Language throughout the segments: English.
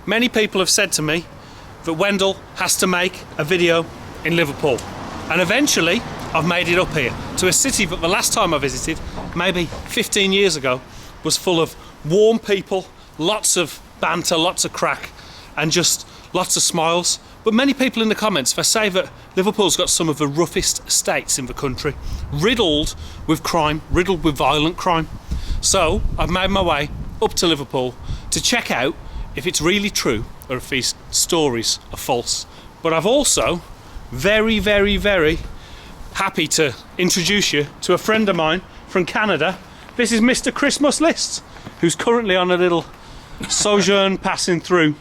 many people have said to me that Wendell has to make a video in Liverpool. And eventually, I've made it up here to a city that the last time I visited, maybe 15 years ago, was full of warm people, lots of banter, lots of crack, and just lots of smiles. But many people in the comments, they say that Liverpool's got some of the roughest estates in the country, riddled with crime, riddled with violent crime. So I've made my way up to Liverpool to check out if it's really true or if these stories are false. But I've also very, very, very happy to introduce you to a friend of mine from Canada. This is Mr. Christmas List, who's currently on a little sojourn passing through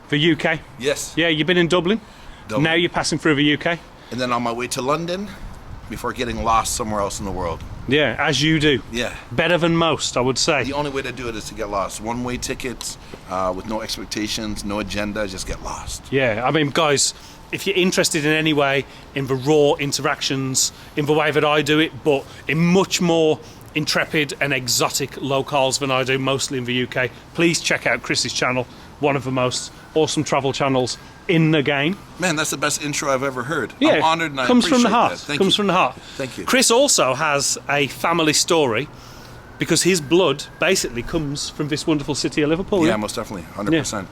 the UK. Yes. Yeah, you've been in Dublin. Now you're passing through the UK. And then on my way to London before getting lost somewhere else in the world. Yeah, as you do. Yeah. Better than most, I would say. The only way to do it is to get lost. One-way tickets with no expectations, no agenda, just get lost. Yeah, I mean, guys, if you're interested in any way in the raw interactions, in the way that I do it, but in much more intrepid and exotic locales than I do, mostly in the UK, please check out Chris's channel, one of the most awesome travel channels in the game. Man, that's the best intro I've ever heard. Yeah, I'm honored and I comes appreciate from the heart. that. Thank Comes you. from the heart. Thank you. Chris also has a family story because his blood basically comes from this wonderful city of Liverpool. Yeah, most definitely, 100%.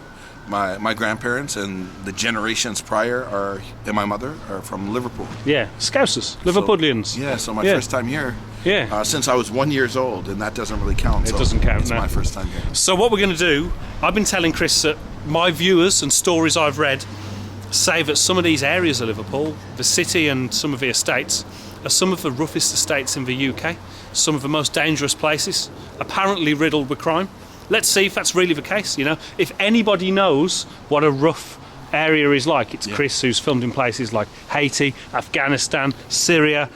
My grandparents and the generations prior and my mother are from Liverpool. Yeah, Scousers, Liverpudlians. So my first time here. Yeah. Since I was 1 year old, and that doesn't really count. It doesn't count, It's no. my first time here. So what we're going to do, I've been telling Chris that my viewers and stories I've read say that some of these areas of Liverpool, the city and some of the estates, are some of the roughest estates in the UK, some of the most dangerous places, apparently riddled with crime. Let's see if that's really the case, you know. If anybody knows what a rough area is like, it's Chris, who's filmed in places like Haiti, Afghanistan, Syria.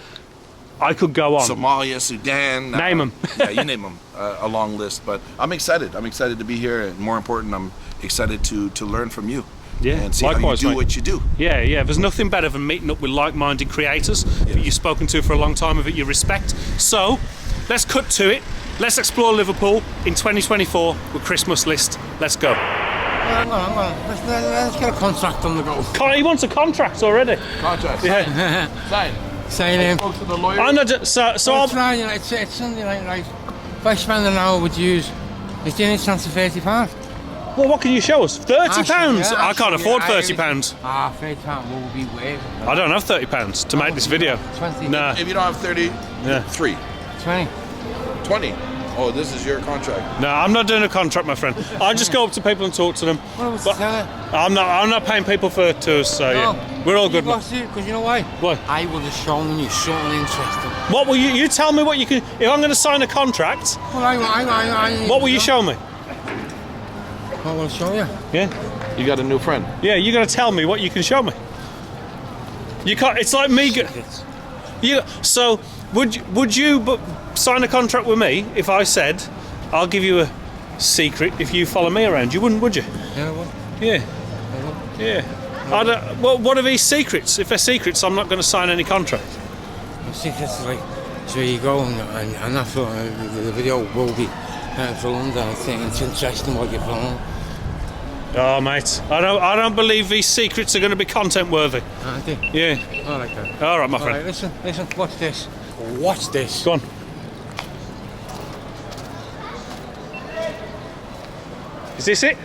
I could go on. Somalia, Sudan. Name them. Yeah, you name them. A long list. But I'm excited. I'm excited to be here. And more important, I'm excited to learn from you. Yeah, and see likewise, how you do mate. what you do. Yeah. There's nothing better than meeting up with like-minded creators that you've spoken to for a long time and that you respect. So, let's cut to it. Let's explore Liverpool in 2024 with Christmas List. Let's go. Hang on. Let's get a contract on the go. He wants a contract already. Contract. Yeah. Sign. Saying him. Spoke to the lawyer. I'm not, so It's I'll, right, you know, it's something like if I spend an hour with you, it's the only chance of £30. well, what can you show us? £30? Actually, I can't afford I- £30. £30 will be waived. I don't have £30 to make this video. 20. Nah. If you don't have 30, Yeah. 3. 20. 20. Oh, this is your contract. No, I'm not doing a contract, my friend. I just go up to people and talk to them. What was But the seller? I'm not paying people for tours, so yeah. We're all good. Because you know why? Why? I would have shown you something interesting. What will you tell me what you can, if I'm going to sign a contract, Well, what will you show me? I will show you. Yeah? You got a new friend. Yeah, you got to tell me what you can show me. You can't, it's like me, so would you sign a contract with me if I said, I'll give you a secret if you follow me around? You wouldn't, would you? Yeah, well, Yeah. Yeah. What are these secrets? If they're secrets, I'm not going to sign any contract. the secret's like, so you go and I thought the video will be filmed. I think it's interesting what you film. Oh, mate, I don't believe these secrets are going to be content worthy. Aren't they? Yeah. All right, then. All right, my All friend. right, listen, watch this. Watch this. Go on. Is this it?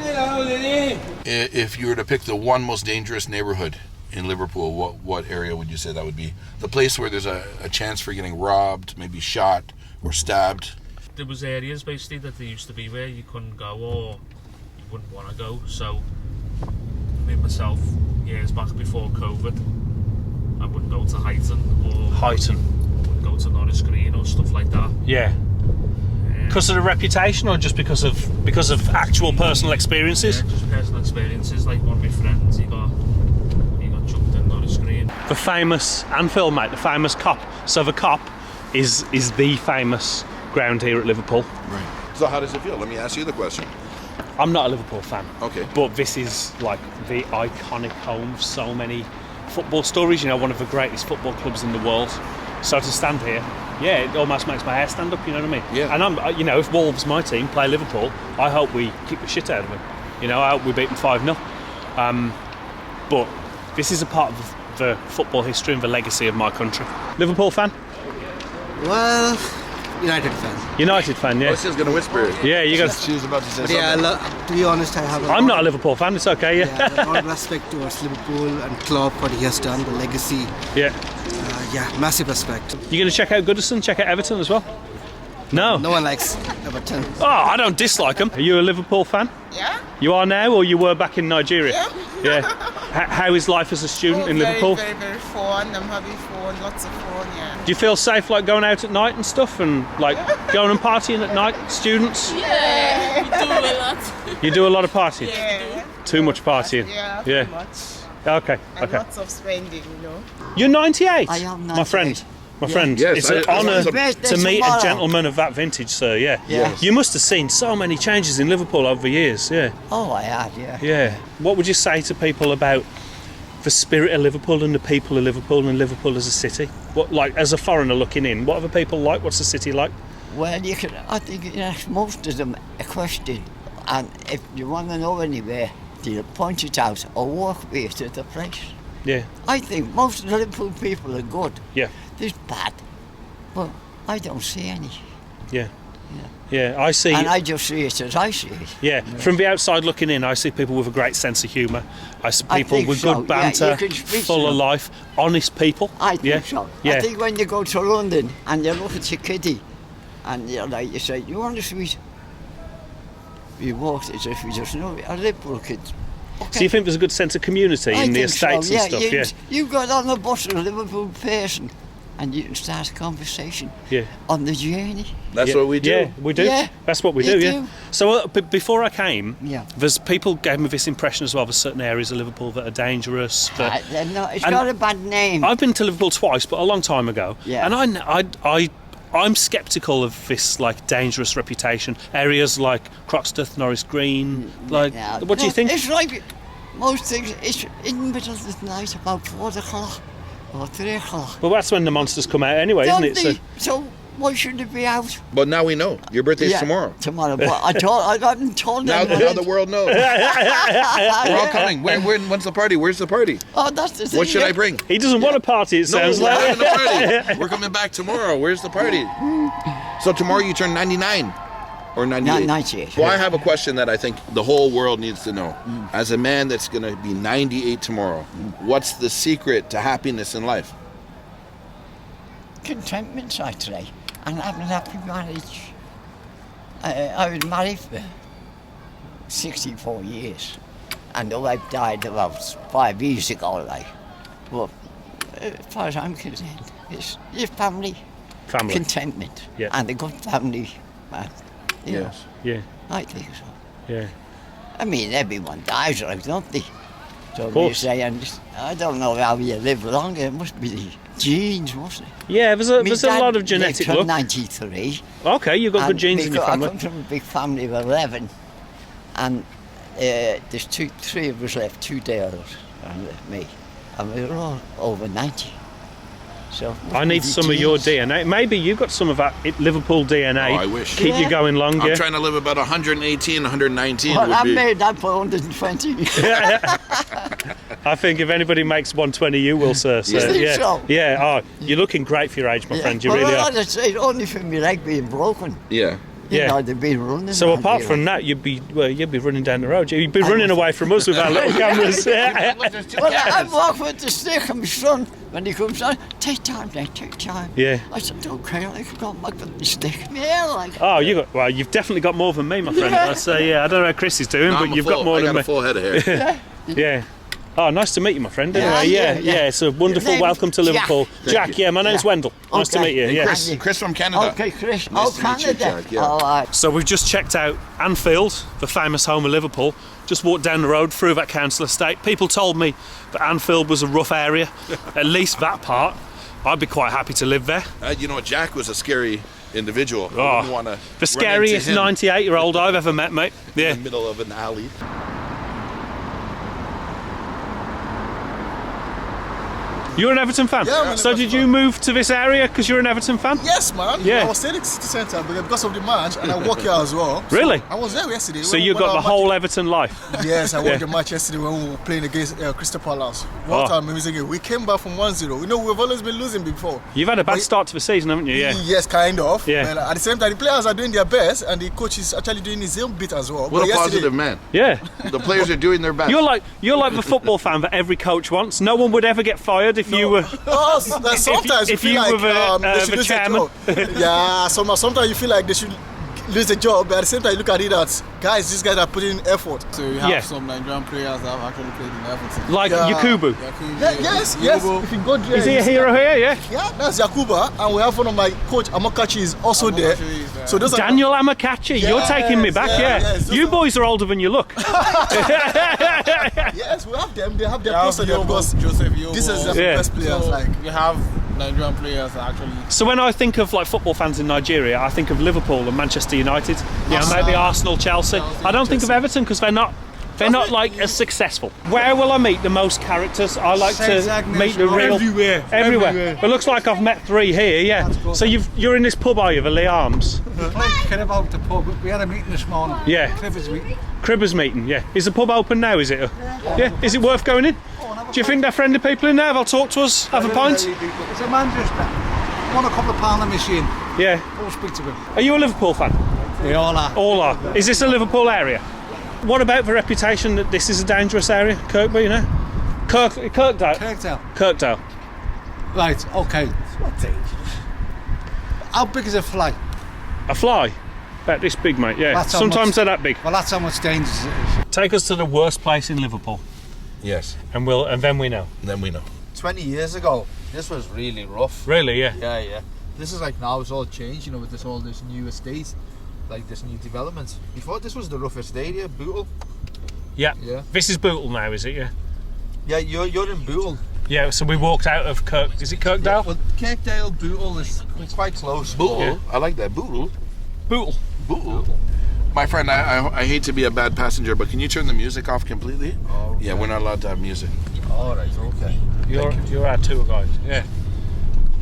Hello, Lily. If you were to pick the one most dangerous neighborhood in Liverpool, what area would you say that would be? The place where there's a chance for getting robbed, maybe shot or stabbed. There was areas basically that there used to be where you couldn't go or you wouldn't want to go. So me myself, years back before COVID, I wouldn't go to Highton wouldn't go to Norris Green or stuff like that. Yeah. Because of the reputation, or just because of actual personal experiences? Yeah, just personal experiences. Like one of my friends, he got chucked in Norris Green. The famous Anfield, mate. The famous Cop. So the Cop is the famous ground here at Liverpool. Right. So how does it feel? Let me ask you the question. I'm not a Liverpool fan. Okay. But this is like the iconic home of so many football stories. You know, one of the greatest football clubs in the world. So to stand here, yeah, it almost makes my hair stand up. You know what I mean? Yeah. And if Wolves, my team, play Liverpool, I hope we kick the shit out of them. You know, I hope we beat them 5-0. But this is a part of the football history and the legacy of my country. Liverpool fan? Well, United fan. United fan, yeah. Oh, she's gonna whisper. Yeah, you got. She was about to say something. Yeah, to be honest, I have. I'm not a Liverpool fan. It's okay. Yeah, a lot of respect towards Liverpool and Klopp, what he has done, the legacy. Yeah. Yeah, massive respect. You going to check out Goodison? Check out Everton as well? No. No one likes Everton. Oh, I don't dislike them. Are you a Liverpool fan? Yeah. You are now, or you were back in Nigeria? Yeah. How is life as a student in Liverpool? Very, very fun. I'm having fun. Lots of fun. Yeah. Do you feel safe, like going out at night and stuff, and like going and partying at night, students? Yeah. We do a lot. You do a lot of partying. Yeah. Too much partying. Yeah. Yeah. Too much. Okay. And Okay. lots of spending. You know. You're 98. I am My friend. 98. My friend, Yes, it's an I- honour Birthday to meet a tomorrow. gentleman of that vintage, sir. Yeah. Yes. You must have seen so many changes in Liverpool over the years. Yeah. Oh, I had, yeah. Yeah. What would you say to people about the spirit of Liverpool and the people of Liverpool and Liverpool as a city? What, like, as a foreigner looking in, what are the people like? What's the city like? Well, I think you ask most of them a question, and if you want to know anywhere, they'll point it out or walk with you to the place. Yeah. I think most of the Liverpool people are good. Yeah. There's bad, but I don't see any. Yeah. Yeah. I see. And I just see it as I see it. Yeah. From the outside looking in, I see people with a great sense of humour. I see I people think with so. good Yeah, banter, you can speak full to of them. life, honest people. I think yeah. so. Yeah. I think when you go to London and you look at your kiddie and you're like, you say, you want a sweet? You walk as if you just know a Liverpool kid. Okay. So you think there's a good sense of community I in the think so, estates and stuff? Yeah. You got on the bus with a Liverpool person and you can start a conversation Yeah. on the journey. That's Yeah. what we do. Yeah, we do. Yeah, That's what we you do, yeah. do. So before I came, Yeah. there's people gave me this impression as well. There's certain areas of Liverpool that are dangerous. That, It's and got a bad name. I've been to Liverpool twice, but a long time ago. Yeah. And I'm sceptical of this like dangerous reputation. Areas like Croxteth, Norris Green. Like, Yeah. what do you think? It's like most things, it's in the middle of the night about 4 o'clock or 3 o'clock. Well, that's when the monsters come out anyway, Don't isn't it? they? So why should it be out? But now we know. Your birthday's Yeah, tomorrow. Tomorrow, but I haven't told Now, them. now the world knows. We're all coming. When's the party? Where's the party? Oh, that's the thing. What should I bring? He doesn't want a party, it No, sounds we're like. having a party. We're coming back tomorrow. Where's the party? So tomorrow you turn 99 or 98. 98. Well, I have a question that I think the whole world needs to know. As a man that's going to be 98 tomorrow, what's the secret to happiness in life? Contentment, I'd say, and having a happy marriage. I was married for 64 years, and though I died about 5 years ago, like, but as far as I'm concerned, it's your family, Family. contentment, Yeah. and a good family, man. You know, Yes. Yeah, I think so. yeah. I mean, everyone dies, like, don't they? So you course. say, and I don't know how you live longer. It must be the genes, mustn't it? Yeah, there's My a dad lot of genetic lived till look. 93. Okay, you've got good And genes in your because I family. come from a big family of 11, and there's three of us left, 2 daughters and me, and we're all over 90. So I need some of your DNA. Maybe you've got some of that Liverpool DNA. Oh, I wish. Keep you Yeah. going long, I'm yeah? trying to live about 118, 119 Well, would I be. made that for 120. I think if anybody makes 120, you will, sir. So, You think yeah. so? Yeah, oh, you're looking great for your age, my friend. You But really well, are. I'd say only for my leg being broken. Yeah. You Yeah. know, they've been running. So around apart here. from that, you'd be running down the road. You'd be running away from us with our little cameras. Well, I walk with the stick, and my son, when he comes on, take time, mate, take time. Yeah. I said, don't care, I can go back with the stick. Yeah, like. Oh, you've definitely got more than me, my friend. I'd say, yeah. I don't know how Chris is doing, but you've got more I than got me. a full head of hair. Yeah. Oh, nice to meet you, my friend. Anyway, Yeah, yeah. yeah. It's a wonderful Your name? welcome to Jack. Liverpool. Jack, yeah, my name's Yeah. Wendell. Nice to Okay. meet you. And Yes. Chris from Canada. Okay, Chris. Nice to meet you, Canada. Jack, yeah. All right. So we've just checked out Anfield, the famous home of Liverpool. Just walked down the road through that council estate. People told me that Anfield was a rough area, at least that part. I'd be quite happy to live there. You know, Jack was a scary individual. I Oh, wouldn't want to the scariest 98-year-old I've ever met, mate. Yeah. in the middle of an alley. You're an Everton fan? Yeah, I'm an So Everton did you fan. move to this area because you're an Everton fan? Yes, man. Yeah. I was staying in the city centre because of the match, and I work here as well. So Really? I was there yesterday. So you got the whole Everton life? Yes, I Yeah. watched the match yesterday when we were playing against Crystal Palace. What an amazing game. We came back from 1-0. You know, we've always been losing before. You've had a bad But- start to the season, haven't you? Yeah. Yes, kind of. Yeah. But at the same time, the players are doing their best, and the coach is actually doing his own bit as well. What But a yesterday- positive man. Yeah. The players are doing their best. You're like the football fan that every coach wants. No one would ever get fired if you were. Oh, sometimes if you you feel were like they should the lose their chairman. job. Yeah, sometimes you feel like they should lose the job, but at the same time you look at it as guys, these guys are putting in effort. So we have Yeah. some Nigerian players that have actually played in Everton. Like Yeah. Yakubu. Yes. If you go there, Is he a you see- hero here? Yeah. Yeah, that's Yakuba, and we have one of my coach Amakachi is also there. So those Daniel Amakachi, you're taking me back, yeah. yes, You boys are older than you look. Yes, we have them. They have their posted there because Joseph Yobo. this is the Yeah. best players. So Like we have Nigerian players that actually. So when I think of like football fans in Nigeria, I think of Liverpool and Manchester United. Yeah, maybe Arsenal, Chelsea. I don't think of Everton because they're not like as successful. Where will I meet the most characters? I like to meet the real everywhere. It looks like I've met 3 here. Yeah. So you're in this pub, are you, the Lee Arms? Care about the pub. We had a meeting this morning. Yeah. Clifford's meeting. Cribbers meeting. Yeah. Is the pub open now? Is it? Yeah. Is it worth going in? Do you think they're friendly people in there? They'll talk to us, have a pint. It's a man just won a couple of pound a machine. Yeah. Go speak to him. Are you a Liverpool fan? They all are. All are. Is this a Liverpool area? What about the reputation that this is a dangerous area, Kirkby? You know, Kirkdale. Kirkdale. Right. Okay. It's not dangerous. How big is a fly? A fly? About this big, mate. Yeah. That's how Sometimes much- they're that big. Well, that's how much dangerous it is. Take us to the worst place in Liverpool, Yes. and then we know. Then we know. 20 years ago, this was really rough. Really? Yeah. Yeah. This is like now it's all changed, you know, with this new estate, like this new development. Before this was the roughest area, Bootle. Yeah. Yeah. This is Bootle now, is it? Yeah. Yeah, you're in Bootle. Yeah. So we walked out of Kirk. Is it Kirkdale? Well, Kirkdale, Bootle is quite close. Bootle. I like that. Bootle. Bootle. Bootle. My friend, I hate to be a bad passenger, but can you turn the music off completely? Oh, Yeah, we're not allowed to have music. All right, okay. You're our tour guide. Yeah.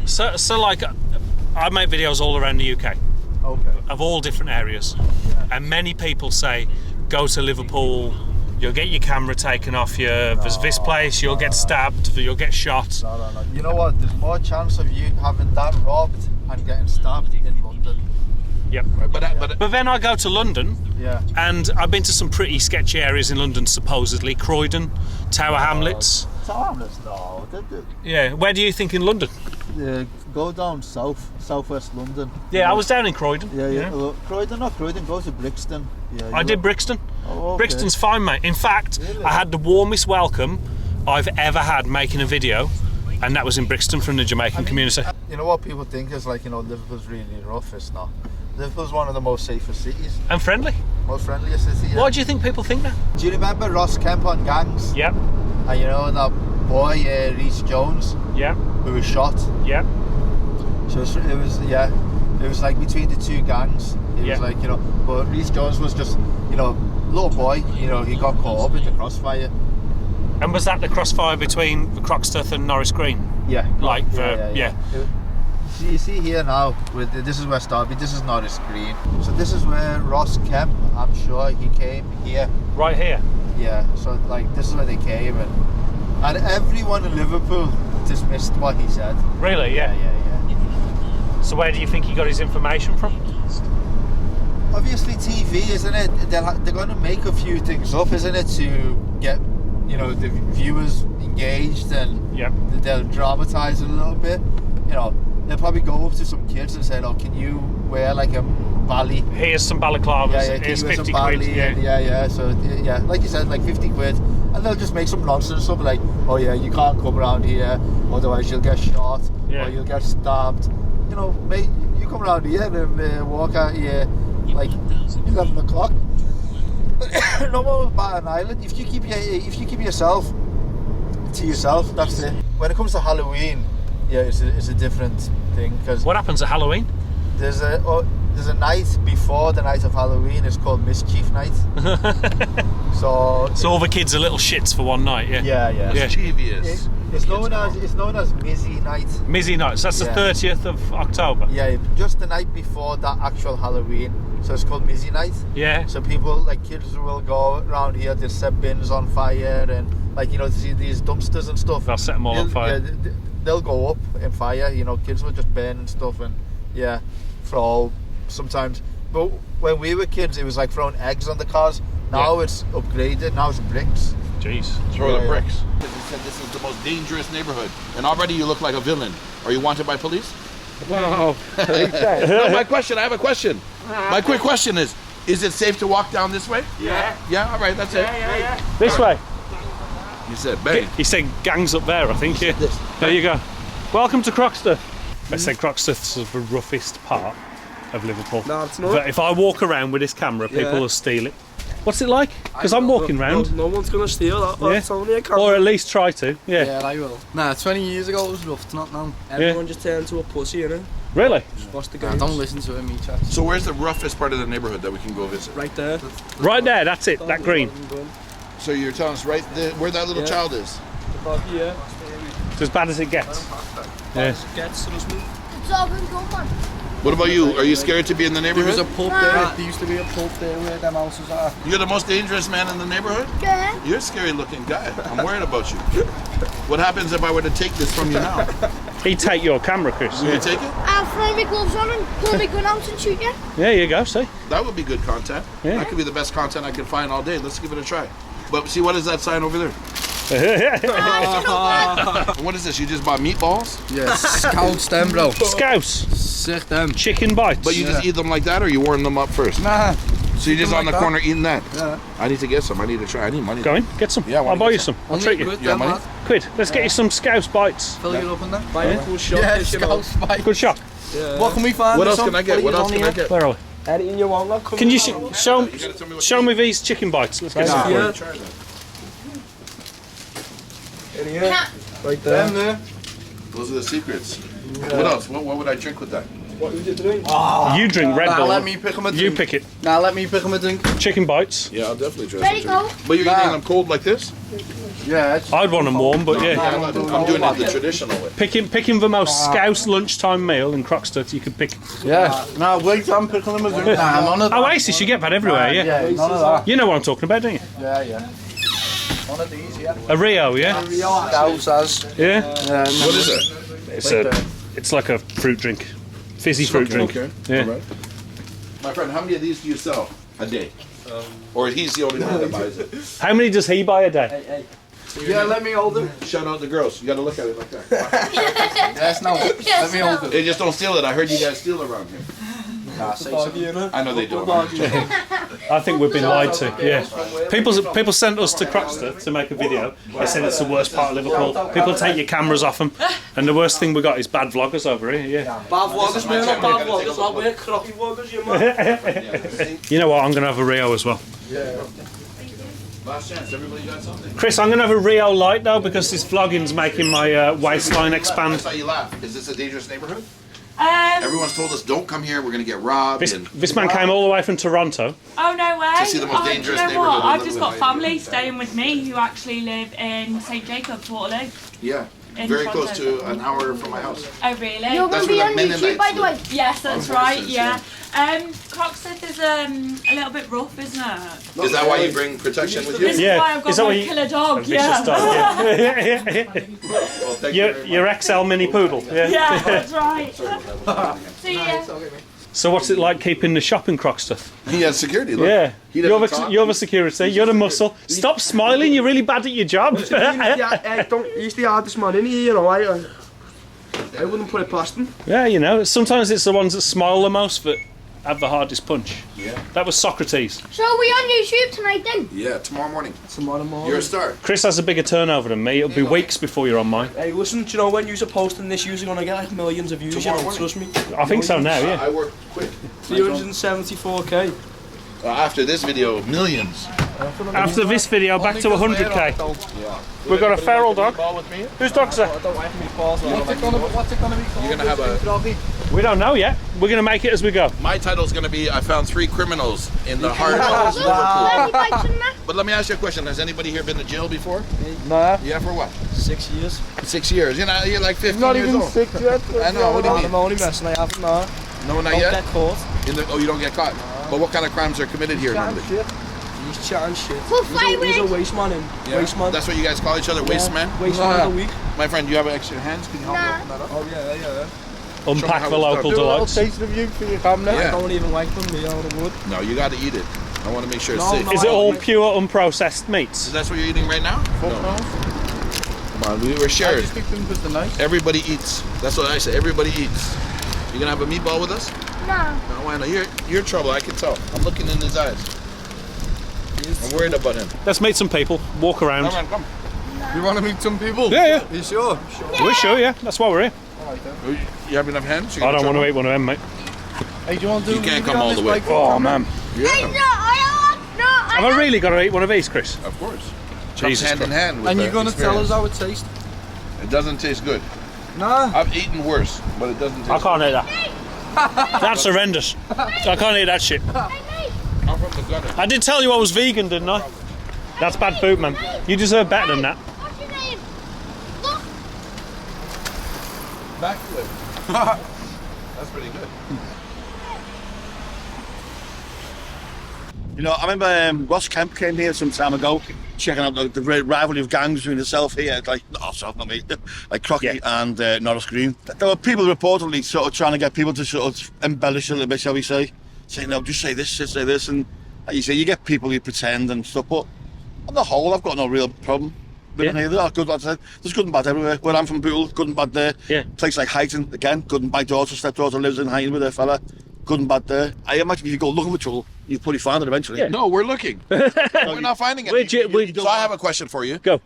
So like, I make videos all around the UK. Okay. Of all different areas, and many people say go to Liverpool, you'll get your camera taken off you, there's this place, you'll get stabbed, you'll get shot. No. You know what? There's more chance of you having that robbed and getting stabbed in London. Yep. But then I go to London, Yeah. and I've been to some pretty sketchy areas in London, supposedly Croydon, Tower Hamlets. Harmless, no. Yeah, where do you think in London? Go down southwest London. Yeah, I was down in Croydon. Yeah. Well, Croydon, go to Brixton. Yeah. I did Brixton. Oh, okay. Brixton's fine, mate. In fact, Really? I had the warmest welcome I've ever had making a video, and that was in Brixton from the Jamaican community. You know what people think is like, you know, Liverpool's really rough. It's not. Liverpool's one of the most safest cities, And friendly. most friendliest city. Yeah. Why do you think people think that? Do you remember Ross Kemp on Gangs? Yep. And you know that boy, Reece Jones, Yep. who was shot. Yep. So it was like between the two gangs. It Yeah. was like, you know, but Reece Jones was just, you know, little boy. You know, he got caught up in the crossfire. And was that the crossfire between the Croxteth and Norris Green? Yeah. Like yeah. You see here now, this is West Derby, this is Norris Green. So this is where Ross Kemp, I'm sure he came here. Right here. Yeah, so like this is where they came and everyone in Liverpool dismissed what he said. Really? Yeah. Yeah. So where do you think he got his information from? Obviously TV, isn't it? They're going to make a few things up, isn't it, to get, you know, the viewers engaged, and Yep. they'll dramatise it a little bit. You know, they'll probably go up to some kids and say, "Oh, can you wear like a bally?" Here's some balaclavas. Can Here's you wear 50 some quid. bally? Yeah. Yeah. So yeah, like you said, like 50 quid, and they'll just make some nonsense, something like, "Oh yeah, you can't come around here, otherwise you'll get shot, Yeah. or you'll get stabbed." You know, mate, you come around here and walk out here like 11 o'clock. No more about an island. If you keep yourself to yourself, that's it. When it comes to Halloween, yeah, it's a different thing, because What happens at Halloween? there's a night before the night of Halloween. It's called Mischief Night. So So all the kids are little shits for one night. Yeah. yeah. Yeah. Mischievous. It's known as Mizzy Night. Mizzy Nights. That's the 30th of October. Yeah, just the night before that actual Halloween. So it's called Mizzy Night. Yeah. So people, like kids, will go around here. They set bins on fire and, like, you know, see these dumpsters and stuff. They'll set them all on fire. Yeah, they'll go up in fire. You know, kids will just burn and stuff, and yeah, throw sometimes. But when we were kids, it was like throwing eggs on the cars. Now it's upgraded. Now it's bricks. Jeez. Throw the bricks. He said this is the most dangerous neighborhood, and already you look like a villain. Are you wanted by police? Wow. No, my question. I have a question. My quick question is it safe to walk down this way? Yeah. Yeah. All right. That's it. Yeah. This way. You said bang. He said gangs up there, I think. Yeah. There you go. Welcome to Croxteth. They say Croxteth's the roughest part of Liverpool. No, it's not. But if I walk around with this camera, people will steal it. What's it like? Because I'm walking round. No one's going to steal that. Yeah. It's only a camera. Or at least try to. Yeah. Yeah, I will. Nah, 20 years ago it was rough, it's not now. Everyone just turned into a pussy, innit? Really? Just watch the Nah, games. don't listen to him, chat. So where's the roughest part of the neighborhood that we can go visit? Right there. Right there, that's it, that green. So you're telling us right there, where that little child is? About here. It's as bad as it gets. Yeah. Gets, trust me. What about you? Are you scared to be in the There was neighborhood? a pub there, there used to be a pub there where them houses are. You're the most dangerous man in the neighborhood? Yeah. You're a scary looking guy. I'm worried about you. What happens if I were to take this from you now? He'd take your camera, Chris. Will you take it? I'll throw my gloves on and pull my gun out and shoot you. There you go, see? That would be good content. Yeah. That could be the best content I can find all day. Let's give it a try. But see, what is that sign over there? And what is this? You just bought meatballs? Yes, scouts them, bro. Scouse. Sick them. Chicken bites. But you just eat them like that, or you warm them up first? Nah. So you're just on the like corner eating that? Yeah. I need to get some. I need to try. I need money. Go in, get some. Yeah, I wanna I'll buy get you some. some. I'll treat you. Good, You got them, money? lad. Quid. Let's get you some scouse bites. Fill you up in there. Buy a cool shop. Yeah, you know. scouts, mate. Good shop. Yeah. What can we find? What this else on? can I get? What else can I get? Where are we? Anything you want, lad, come Can you on. show me these chicken bites? Let's get some. Yeah. In here. Right there. Them there. Those are the secrets. What else? What would I drink with that? What would you drink? You drink Red Nah, Bull. let me pick him a drink. You pick it. Nah, let me pick him a drink. Chicken bites. Yeah, I'll definitely try Ready, some. go. But you're eating them cold like this? Yeah, it's... I'd want them warm, but yeah. I'm doing it the traditional way. Picking the most scouse lunchtime meal in Croxteth, you could pick. Yeah. Nah, wait, I'm picking him a drink. Nah, none of that. Oasis, you get that everywhere, yeah? Yeah, none of that. You know what I'm talking about, don't you? Yeah, yeah. One of these, yeah. A Rio, yeah? Scouts as. Yeah? What is it? It's like a fruit drink. Fizzy fruit drink. Okay. Yeah. All right. My friend, how many of these do you sell a day? Or he's the only one that buys it? How many does he buy a day? Yeah, let me hold it. Shout out the girls. You gotta look at it like that. Yes, no. Let me hold it. They just don't steal it. I heard you guys steal around here. Nah, say something. I know they don't. I think we've been lied to, yeah. People sent us to Croxteth to make a video. They said it's the worst part of Liverpool. People take your cameras off them. And the worst thing we got is bad vloggers over here, yeah. Bad vloggers, man. Not bad vloggers, lad. We're crocky vloggers, you man. You know what, I'm going to have a Rio as well. Last chance. Everybody got something. Chris, I'm going to have a Rio Light though because this vlogging's making my waistline expand. That's how you laugh. Is this a dangerous neighborhood? Everyone's told us don't come here. We're gonna get robbed. This man came all the way from Toronto. Oh, no way. To see the most dangerous you know neighborhood what? in I've just got Liverpool. family staying with me who actually live in St Jacobs, Waterloo. Yeah. In Very Toronto. close to an hour from my house. Oh, really? You're going to be on Mennonites YouTube, by the way. Yes, that's On right, horses, yeah. Croxteth is a little bit rough, isn't it? Is that why you bring protection with you? This is why I've got my killer dog, Vicious dog, Well, thank you very much. your XL mini poodle, yeah. Yeah, that's right. See ya. So what's it like keeping the shop in Croxteth? He has security. Look. Yeah, He doesn't you're talk. the security, you're the muscle. Stop smiling, you're really bad at your job. He's the hardest man in here, you know. I wouldn't put it past him. Yeah, you know, sometimes it's the ones that smile the most that have the hardest punch. Yeah. That was Socrates. So are we on YouTube tonight then? Yeah, tomorrow morning. Tomorrow morning. You're a star. Chris has a bigger turnover than me. It'll be weeks before you're on mine. Hey, listen, do you know when you're posting this, you're gonna get like millions of views, Tomorrow you know, morning. trust me. I think so now, yeah. I work quick. 374k. After this video, millions. After this video, back to 100k. We've got a feral dog. Whose dog's that? What's it gonna be called? You're gonna have a We don't know yet. We're going to make it as we go. My title's going to be I found 3 criminals in the heart of Liverpool. But let me ask you a question. Has anybody here been to jail before? Nah. Yeah, for what? 6 years. 6 years. You're like 15 Not years even old. 6 yet. I know. What do you mean? I'm only messing. I haven't. No. No, not Don't yet? get caught. Oh, you don't get caught? But what kind of crimes are committed here normally? He's chatting shit. He's a waste man. Waste man. That's what you guys call each other, waste man? Waste man of the week. My friend, do you have extra hands? Can you help me open that up? Oh yeah. Unpack the local delights. Taste of you for your camera. Yeah. I don't even like them. They are the wood. No, you got to eat it. I want to make sure it's No, safe. no. Is it all pure unprocessed meats? Is that what you're eating right now? No. Come on, we were shared. I just think them because they're nice. Everybody eats. That's what I say. Everybody eats. You gonna have a meatball with us? No. No, why not? You're in trouble. I can tell. I'm looking in his eyes. I'm worried about him. Let's meet some people. Walk around. Come on, come. You want to meet some people? Yeah. You sure? We're sure, yeah. That's why we're here. You have enough hands? I don't want to eat one of them, mate. Hey, do you want to do? You can't come all the way. Oh, man. Yeah. Have I really got to eat one of these, Chris? Of course. Jesus Comes hand in hand with And you're the gonna tell us experience. how it tastes? It doesn't taste good. Nah. I've eaten worse, but it doesn't taste I can't eat that. That's horrendous. I can't eat that shit. good. I'm from the gutter. I did tell you I was vegan, didn't I? That's bad food, man. You deserve better than that. What's your name? Backflip. That's pretty good. You know, I remember Ross Kemp came here some time ago, checking out the rivalry of gangs between himself here, like Croxteth and Norris Green. There were people reportedly sort of trying to get people to sort of embellish a little bit, shall we say, saying, no, just say this, and like you say, you get people who pretend and stuff, but on the whole, I've got no real problem living here. There are good, like I said, there's good and bad everywhere. Where I'm from, Poole, good and bad there. Yeah. Place like Highton, again, good and bad. Stepdaughter lives in Highton with her fella. Good and bad there. I imagine if you go looking for trouble, you'll probably find it eventually. No, we're looking. We're not finding it. So I have a question for you. Go.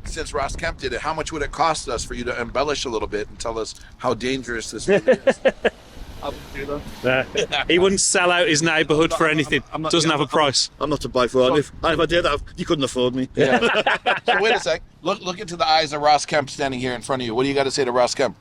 Since Ross Kemp did it, how much would it cost us for you to embellish a little bit and tell us how dangerous this really is? I wouldn't do that. He wouldn't sell out his neighbourhood for anything. Doesn't have a price. I'm not to buy for it. If I did that, you couldn't afford me. Yeah. So wait a sec. Look into the eyes of Ross Kemp standing here in front of you. What do you got to say to Ross Kemp?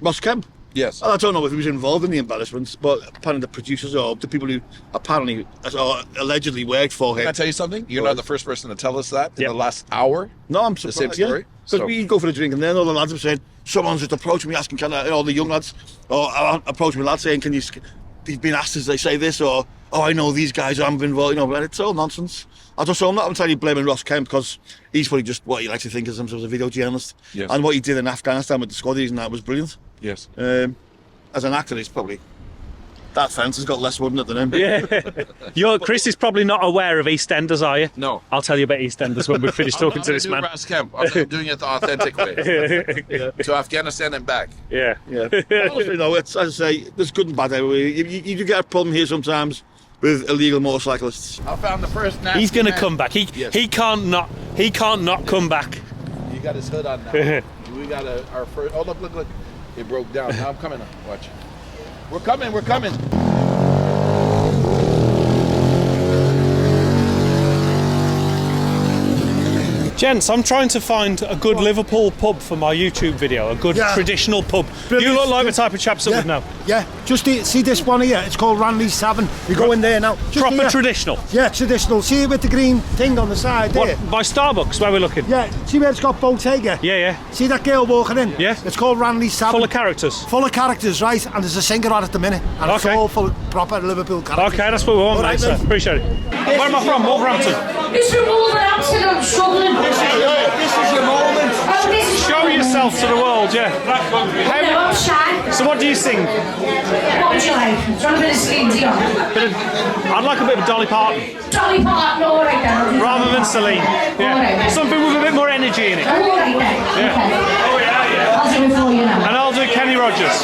Ross Kemp? Yes. Well, I don't know if he was involved in the embellishments, but apparently the producers or the people who apparently or allegedly worked for him. Can I tell you something? You're not the first person to tell us that in the last hour. No, I'm The surprised. same story. Because we go for a drink and then all the lads have said, someone's just approaching me asking, all the young lads, or approaching me lads saying, he's been asked as they say this, or, oh, I know these guys, I'm involved, but it's all nonsense. I'm not entirely blaming Ross Kemp because he's probably just what he likes to think of himself as a video journalist. Yes. And what he did in Afghanistan with the squaddies and that was brilliant. Yes. As an actor, he's probably... That fence has got less wood in it than him. Yeah. Chris is probably not aware of EastEnders, are you? No. I'll tell you about EastEnders when we finish talking to this man. Ross Kemp. I'm doing it the authentic way. To Afghanistan and back. Yeah. You know, it's, as I say, there's good and bad everywhere. You do get a problem here sometimes with illegal motorcyclists. I found the first nasty He's going to man. come back. He can't not come back. You got his hood on now. We got our first. Oh, look. It broke down. Now I'm coming. Watch. We're coming. Gents, I'm trying to find a good Liverpool pub for my YouTube video, a good traditional pub. You look like the type of chaps that would know. Yeah, just see this one here, it's called Ranley's Tavern. You go in there now. Proper traditional? Yeah, traditional. See it with the green thing on the side there? By Starbucks, where we're looking? Yeah, see where it's got Bottega? Yeah. See that girl walking in? Yeah. It's called Ranley's Tavern. Full of characters? Full of characters, right, and there's a singer on at the minute. And it's all full of proper Liverpool characters. Okay, that's what we want, mate, sir. Appreciate it. Where am I from? Wolverhampton? It's from Wolverhampton, I'm struggling. This is your moment. Show yourself to the world, yeah. No, I'm shy. So what do you sing? What would you like? Do you want a bit of Celine Dion? I'd like a bit of Dolly Parton. Dolly Parton, all right then. Rather than Celine. Yeah. All right then. Something with a bit more energy in it. All right then. Yeah. Okay. Oh yeah. I'll do it for you now. And I'll do Kenny Rogers.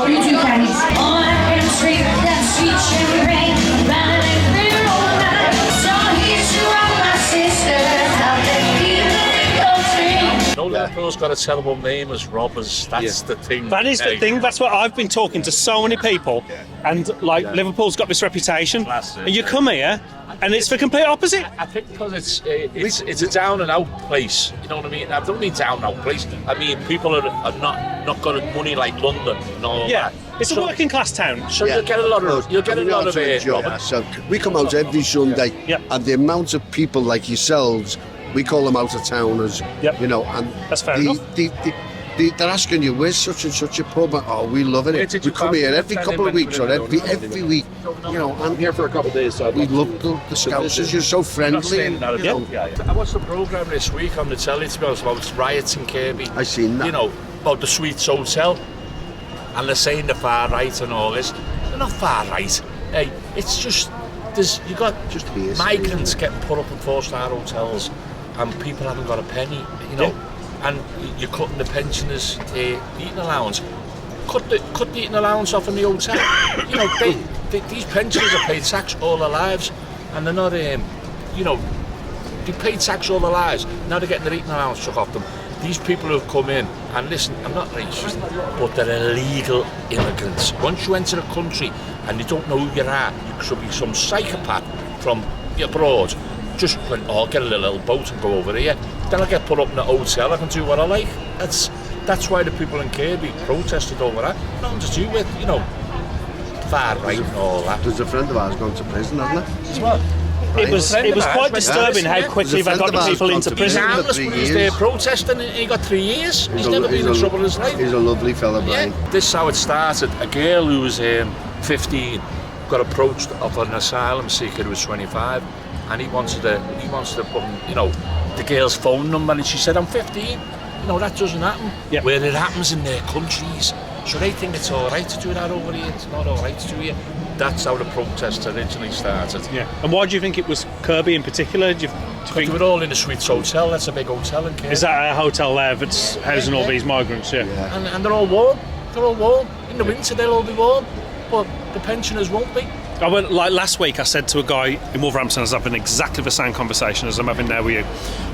You do Kenny. On Adam Street, that sweet cherry rain, running through all night. So here's to all my sisters out there keeping it going. Liverpool's got a terrible name as robbers. That's the thing. That is the thing. That's what I've been talking to so many people, and like Liverpool's got this reputation, and you come here, and it's the complete opposite. I think because it's a down and out place. You know what I mean? I don't mean down and out place. I mean people are not got money like London. Yeah, it's a working class town. So you'll get a lot of robbers. So we come out every Sunday, and the amount of people like yourselves, we call them out of towners. You know, and that's fair enough. They're asking you, where's such and such a pub? Oh, we loving it. We come here every couple of weeks or every week. You know, I'm here for a couple of days. So we love the Scousers. You're so friendly. And, I watched the programme this week on the telly, to be honest, about riots in Kirby. I seen that. You know, about the Sweets Hotel. And they're saying the far right and all this. They're not far right. Hey, it's just, you got just migrants getting put up in 4-star hotels and people haven't got a penny, you know. And you're cutting the pensioners' eating allowance. Cut the eating allowance off in the hotel. You know, these pensioners are paid tax all their lives, and they're not, you know, they paid tax all their lives. Now they're getting their eating allowance took off them. These people who have come in, and listen, I'm not racist, but they're illegal immigrants. Once you enter a country and you don't know who you are, you should be some psychopath from abroad. Just went, oh, get a little boat and go over here. Then I get put up in a hotel, I can do what I like. That's why the people in Kirby protested over that. Nothing to do with, you know, far right and all that. There's a friend of ours gone to prison, hasn't there? As well. It was quite disturbing how quickly they got the people into prison. He's there protesting and he got 3 years. He's never been in trouble in his life. He's a lovely fella, Brian. Yeah. This is how it started. A girl who was 15 got approached of an asylum seeker who was 25. And he wanted to put, you know, the girl's phone number, and she said, I'm 15. You know, that doesn't happen. Yep. Where it happens in their countries. So they think it's all right to do that over here. It's not all right to do here. That's how the protest originally started. Yeah. And why do you think it was Kirby in particular? Do you think they were all in the Sweets Hotel? That's a big hotel in Kirby. Is that a hotel there that's housing all these migrants? Yeah. And they're all warm. They're all warm. In the winter they'll all be warm, but the pensioners won't be. I went, like last week, I said to a guy in Wolverhampton, I was having exactly the same conversation as I'm having now with you.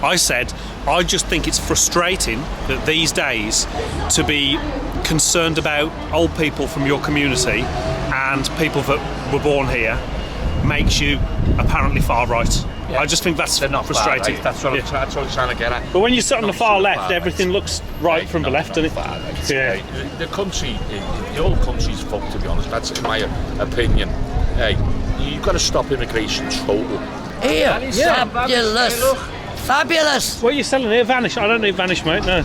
I said, I just think it's frustrating that these days to be concerned about old people from your community and people that were born here makes you apparently far right. Yeah. I just think that's not frustrating. Right. That's what I'm trying to get at. But when you sit on the far left, everything looks right from the left, doesn't it? Yeah. The country, the whole country's fucked, to be honest. That's in my opinion. Hey, you've got to stop immigration total. Here, fabulous. Fabulous. What are you selling here? Vanish? I don't need Vanish, mate. No,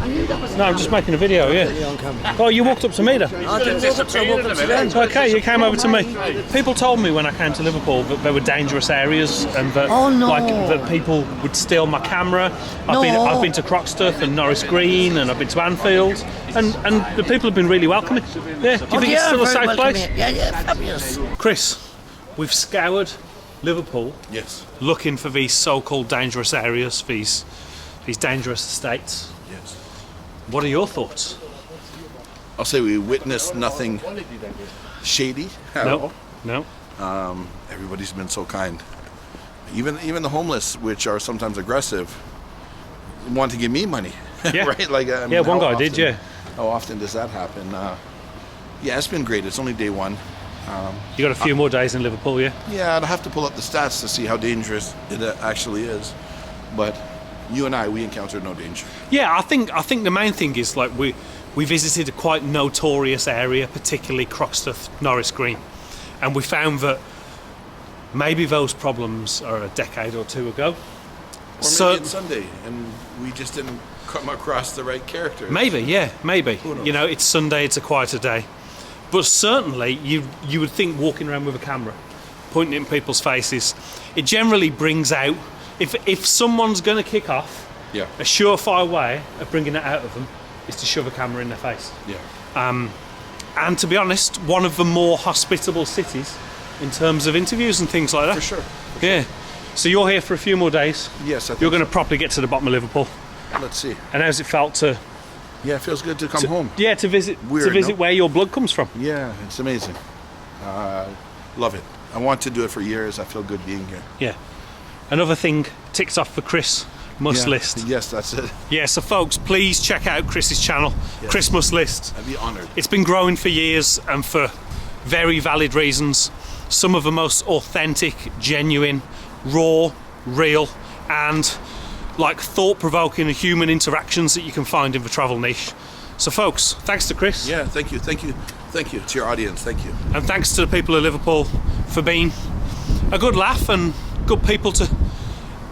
I'm just making a video. Yeah. Oh, you walked up to me, though. I didn't walk up to you. Okay, you came over to me. People told me when I came to Liverpool that there were dangerous areas and that, that people would steal my camera. I've been to Croxteth and Norris Green, and I've been to Anfield, and the people have been really welcoming. Yeah. Do you think it's still a safe place? Yeah, fabulous. Chris, we've scoured Liverpool, looking for these so-called dangerous areas, these dangerous estates. Yes. What are your thoughts? I'll say we witnessed nothing shady at all. No. Everybody's been so kind. Even the homeless, which are sometimes aggressive, want to give me money. Yeah. Right? Like one guy did. Yeah. How often does that happen? Yeah, it's been great. It's only day one. You got a few more days in Liverpool, yeah? Yeah, I'd have to pull up the stats to see how dangerous it actually is. But you and we encountered no danger. Yeah, I think the main thing is like we visited a quite notorious area, particularly Croxteth, Norris Green, and we found that maybe those problems are a decade or two ago. Or maybe it's Sunday and we just didn't come across the right characters. Maybe, yeah, maybe. You know, it's Sunday, it's a quieter day. But certainly, you would think walking around with a camera, pointing it in people's faces, it generally brings out, if someone's going to kick off, a surefire way of bringing it out of them is to shove a camera in their face. Yeah. And to be honest, one of the more hospitable cities in terms of interviews and things like that. For sure. Yeah. So you're here for a few more days. Yes, I think you're going to properly get to the bottom of Liverpool. Let's see. And how's it felt to... Yeah, it feels good to come home. Yeah, to visit where your blood comes from. Yeah, it's amazing. Love it. I want to do it for years. I feel good being here. Yeah. Another thing ticked off for Chris Must list. Yes, that's it. Yeah, so folks, please check out Chris's channel, Yes. Chris Must List. I'd be honoured. It's been growing for years and for very valid reasons. Some of the most authentic, genuine, raw, real, and like thought-provoking human interactions that you can find in the travel niche. So folks, thanks to Chris. Yeah, thank you to your audience, thank you. And thanks to the people of Liverpool for being a good laugh and good people to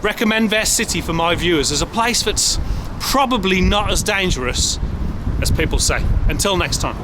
recommend their city for my viewers as a place that's probably not as dangerous as people say. Until next time.